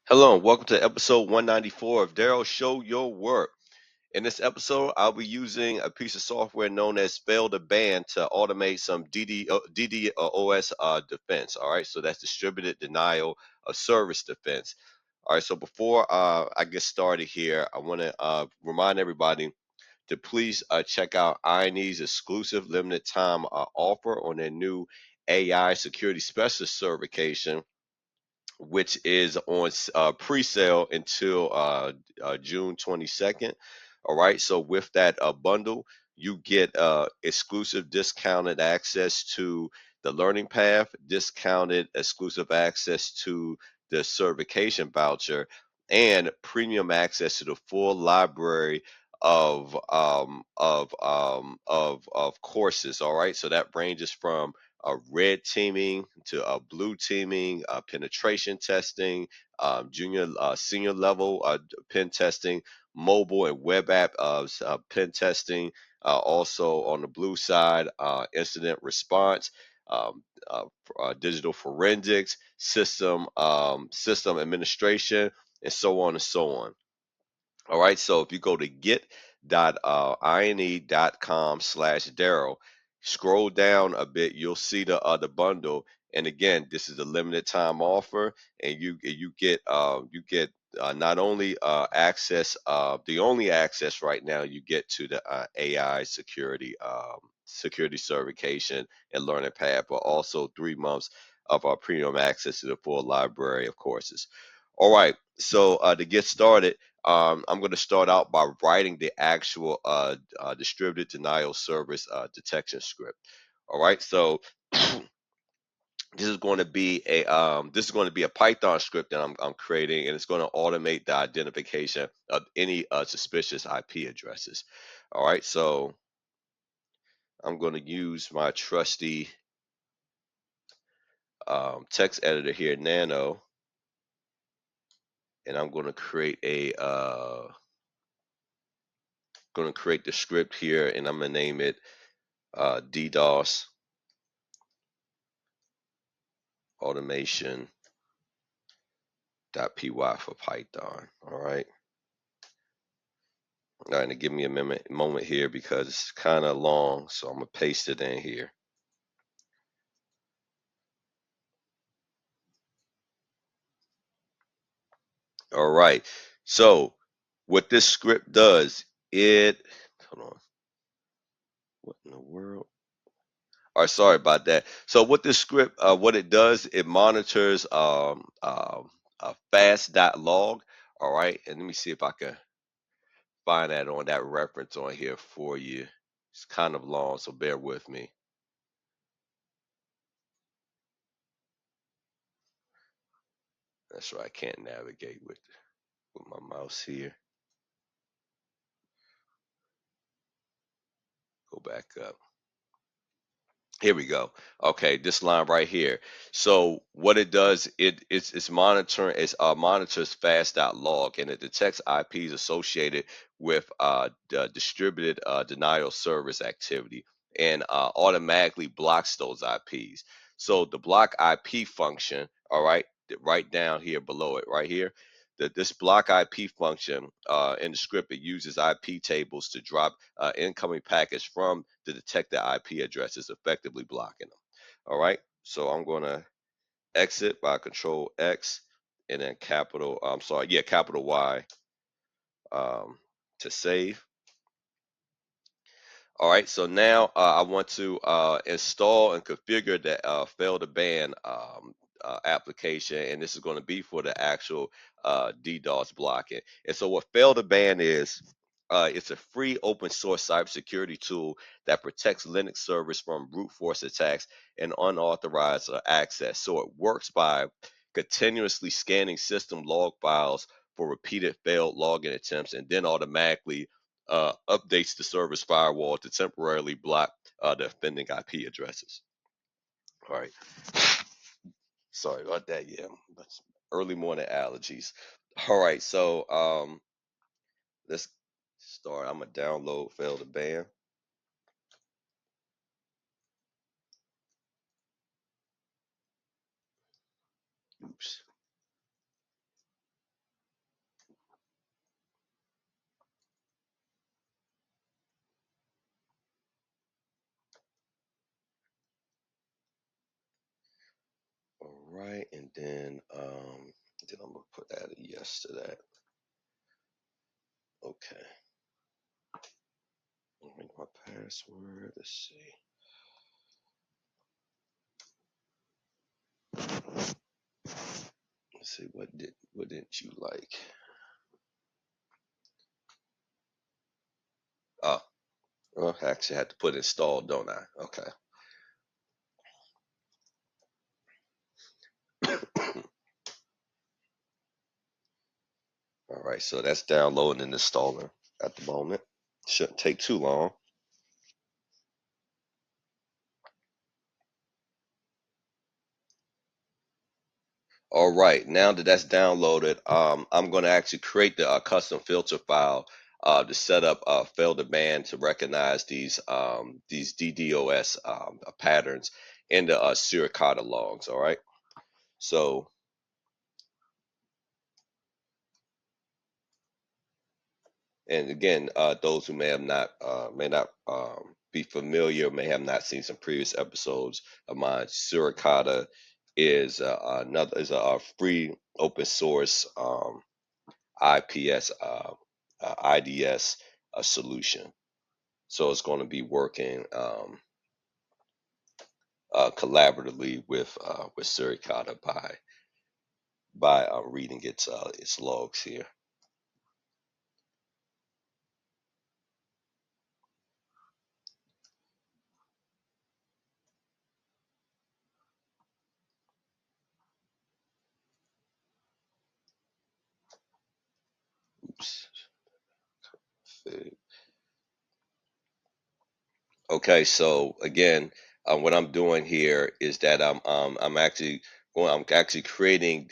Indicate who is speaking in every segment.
Speaker 1: Hello and welcome to episode 194 of Daryl Show Your Work. In this episode, I'll be using a piece of software known as Fail2ban to automate some DDoS defense. All right, so that's distributed denial of service defense. All right, so before I get started here, I want to remind everybody to please check out INE's exclusive limited time offer on their new AI security specialist certification, which is on pre-sale until June 22nd. All right. So with that bundle, you get exclusive discounted access to the learning path, discounted exclusive access to the certification voucher, and premium access to the full library of courses. All right. So that ranges from red teaming to blue teaming, penetration testing, junior, senior level pen testing, mobile and web app pen testing. Also on the blue side, incident response, um, digital forensics, system administration, and so on and so on. All right, so if you go to get.ine.com/Daryl, scroll down a bit, you'll see the bundle. And again, this is a limited time offer, and you get not only access, the only access right now you get to the AI security certification and learning path, but also 3 months of our premium access to the full library of courses. All right, so to get started. I'm going to start out by writing the actual distributed denial service detection script. All right, so this is going to be a Python script that I'm creating, and it's going to automate the identification of any suspicious IP addresses. All right, so I'm going to use my trusty text editor here, Nano, and I'm going to create the script here, and I'm going to name it DDoS automation.py for Python. All right. All right, and give me a moment here because it's kind of long, so I'm gonna paste it in here. All right. So what this script does, hold on. What in the world? All right, sorry about that. So what this script, what it does, it monitors fast.log. All right, and let me see if I can find that on that reference on here for you. It's kind of long, so bear with me. That's right, I can't navigate with my mouse here. Go back up. Here we go. Okay, this line right here. So what it does, it's monitoring, monitors fast.log, and it detects IPs associated with the distributed denial service activity, and automatically blocks those IPs. So the block IP function, all right, right down here below it, right here. This block IP function in the script, it uses IP tables to drop incoming packets from the detected IP addresses, effectively blocking them. All right, so I'm going to exit by Ctrl X and then capital Y um, to save. All right, so now I want to install and configure the Fail2ban application, and this is going to be for the actual DDoS blocking. And so what Fail2ban is, it's a free open source cybersecurity tool that protects Linux servers from brute force attacks and unauthorized access. So it works by continuously scanning system log files for repeated failed login attempts, and then automatically updates the service firewall to temporarily block the offending IP addresses. All right. Sorry about that. Yeah, that's early morning allergies. All right. So let's start. I'm gonna download Fail2ban. Oops. right, and then I'm gonna put add a yes to that. Okay. My password. Let's see. Let's see what didn't you like? Oh, well, I actually had to put installed, don't I? Okay. All right, so that's downloading and installing at the moment. Shouldn't take too long. All right, now that that's downloaded, I'm going to actually create the custom filter file to set up Fail2ban to recognize these DDoS patterns in the Suricata logs. All right, so and again, those who may not be familiar, may have not seen some previous episodes of mine. Suricata is a free open source IPS IDS solution. So it's going to be working collaboratively with Suricata by reading its logs here. Oops. Okay, so again, what I'm doing here is that I'm actually creating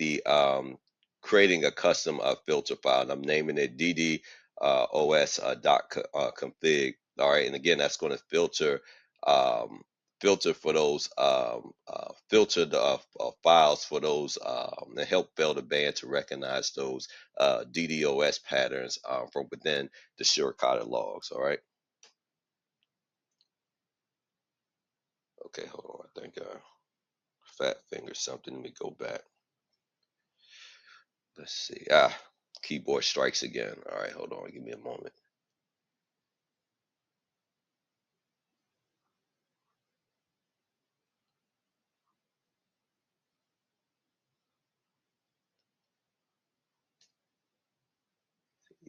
Speaker 1: creating a custom filter file. And I'm naming it ddos.config. All right, and again, that's going to filter for those filter the files for those and help Fail2ban to recognize those DDoS patterns from within the Suricata logs. All right. Okay, hold on. I think fat finger something. Let me go back. Let's see. Keyboard strikes again. All right, hold on. Give me a moment.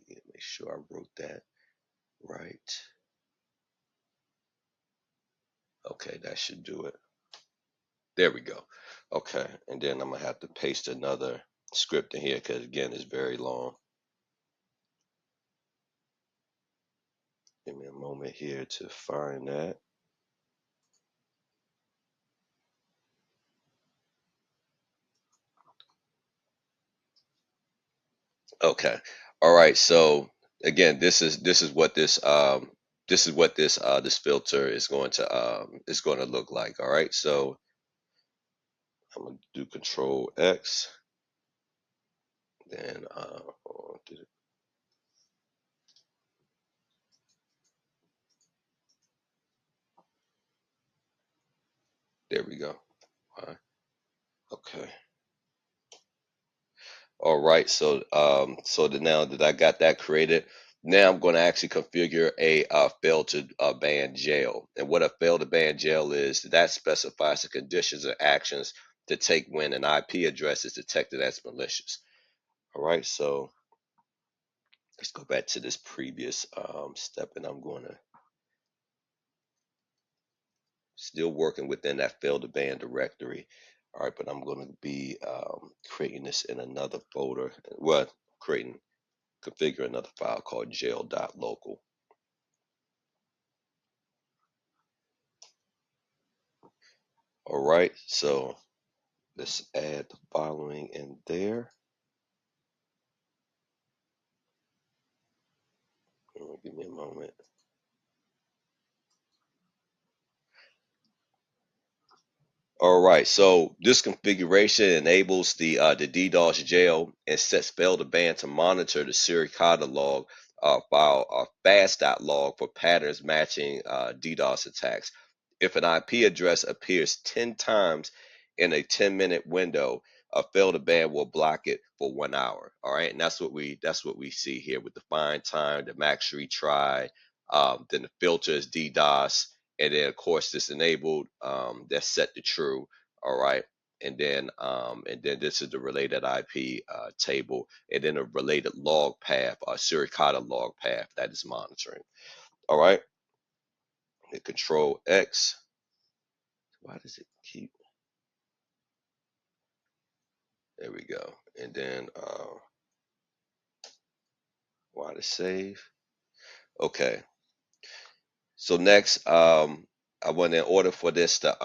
Speaker 1: Make sure I wrote that right. Okay, that should do it. There we go. Okay, and then I'm gonna have to paste another script in here because again, it's very long. Give me a moment here to find that. Okay. All right. So again, this is what this filter is going to look like. All right. So I'm gonna do Ctrl X. Then there we go. All right. Okay. All right. So now that I got that created, now I'm going to actually configure a fail to ban jail. And what a fail to ban jail is, that specifies the conditions and actions to take when an IP address is detected as malicious. All right. So let's go back to this previous step, and I'm going to still working within that fail2ban directory. All right, but I'm going to be creating this in another folder. Well, configure another file called jail.local. All right, so let's add the following in there. Give me a moment. All right, so this configuration enables the DDoS jail and sets Fail2ban to monitor the Suricata log file fast.log for patterns matching DDoS attacks. If an IP address appears 10 times in a 10-minute window, a fail2ban will block it for 1 hour. All right, and that's what we see here with the find time, the max retry, then the filter is DDoS, and then of course this enabled, that's set to true. All right, and then this is the related IP table, and then a related log path, a Suricata log path that is monitoring. All right, hit Ctrl X. Why does it keep? There we go. And then why to save? Okay. So next, I want, in order for this to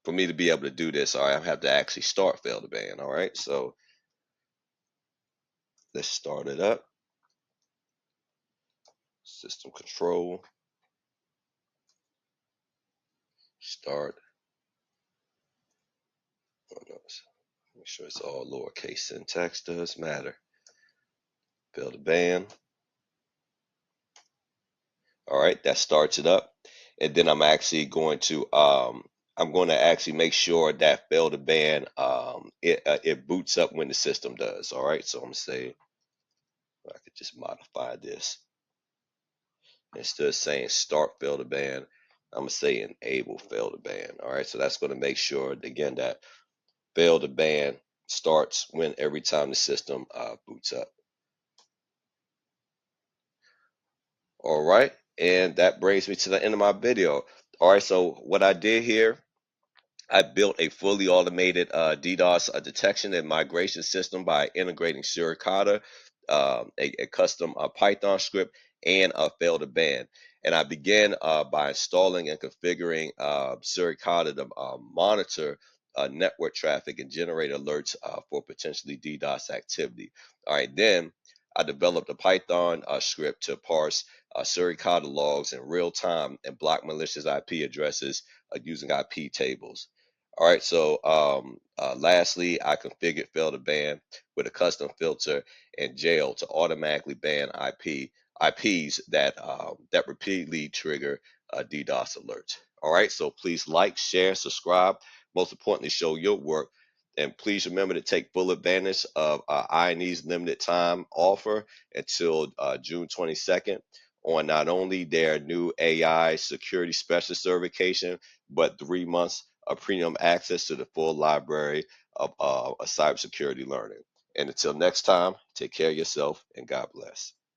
Speaker 1: for me to be able to do this, all right, I have to actually start fail2ban. All right, so let's start it up. System control, start. Oh, no, make sure it's all lowercase. Syntax does matter. Fail2ban. All right, that starts it up, and then I'm actually going to actually make sure that fail2ban it boots up when the system does. All right, so I'm gonna say, I could just modify this instead of saying start fail2ban. I'm gonna say enable fail2ban. All right, so that's gonna make sure again that fail2ban starts when every time the system boots up. All right, and that brings me to the end of my video. All right, so what I did here, I built a fully automated DDoS detection and migration system by integrating Suricata, a custom Python script, and a fail2ban. And I began by installing and configuring Suricata to monitor network traffic and generate alerts for potentially DDoS activity. All right, then I developed a Python script to parse Suricata logs in real time and block malicious IP addresses using IP tables. All right, so lastly, I configured fail2ban with a custom filter and jail to automatically ban IPs that repeatedly trigger DDoS alerts. All right, so please like, share, subscribe. Most importantly, show your work. And please remember to take full advantage of INE's limited time offer until June 22nd on not only their new AI security specialist certification, but 3 months of premium access to the full library of cybersecurity learning. And until next time, take care of yourself and God bless.